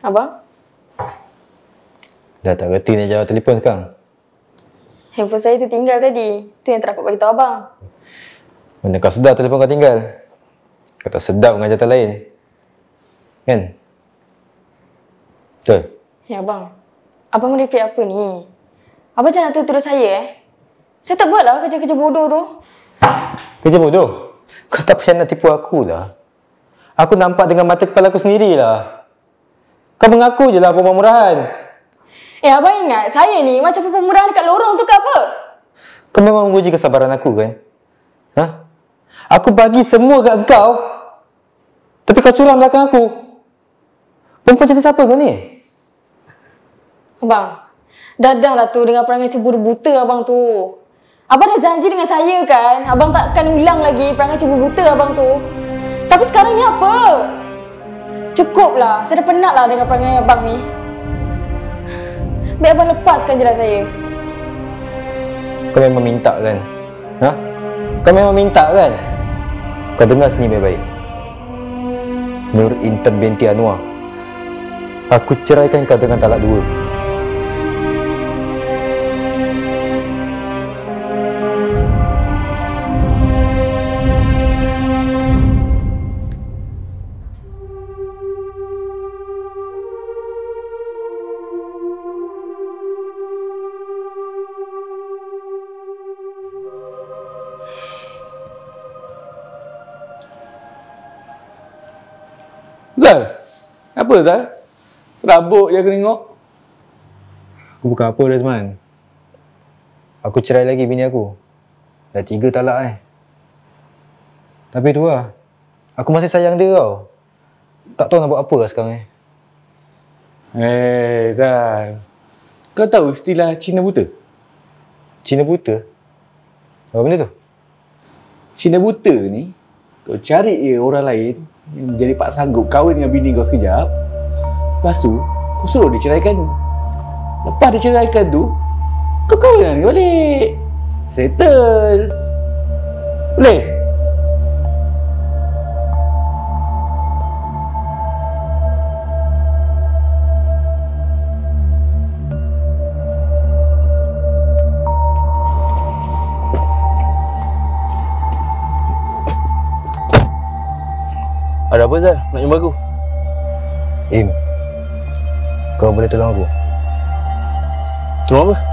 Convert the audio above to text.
Abang? Dah tak reti nak jawab telefon sekarang. Handphone saya tertinggal tadi. Tu yang tak dapat beritahu abang. Mana kau sedar telefon kau tinggal? Kau tak sedap dengan jatuh lain. Kan? Betul? Ya abang. Abang merepek apa ni? Abang jangan nak tuduh saya Saya tak buatlah kerja-kerja bodoh tu. Kerja bodoh? Kau tak payah nak tipu aku lah. Aku nampak dengan mata kepala aku sendirilah. Kau mengaku je lah perempuan murahan. Abang ingat saya ni macam perempuan murahan dekat lorong tu ke apa? Kau memang menguji kesabaran aku kan? Ha? Aku bagi semua kat kau. Tapi kau curang belakang aku. Perempuan jenis apa kau ni? Abang, dadahlah tu dengan perangai cemburu buta abang tu. Abang dah janji dengan saya kan, abang takkan ulang lagi perangai cemburu buta abang tu. Tapi sekarang ni apa? Cukuplah, saya dah penat lah dengan perangai abang ni. Biar abang lepaskan je lah saya. Kau memang minta kan? Ha? Kau memang minta kan? Kau dengar sini baik-baik. Nur Intan binti Anwar. Aku ceraikan kau dengan talak 2. Zal, apa Zal? Serabut je aku tengok. Aku bukan apa Razman. Aku cerai lagi bini aku. Dah 3 talak Tapi tu lah. Aku masih sayang dia tau. Tak tahu nak buat apa lah sekarang Zal, kau tahu istilah Cina buta? Cina buta? Apa benda tu? Cina buta ni, kau cari je orang lain yang jadi pak sanggup kahwin dengan bini kau sekejap. Lepas tu, kau suruh dia ceraikan. Lepas dia ceraikan tu, kau kahwin dengan dia balik. Settle. Boleh? Ada apa Zal? Nak jumpa aku? Im, kau boleh tolong aku? Tolong apa?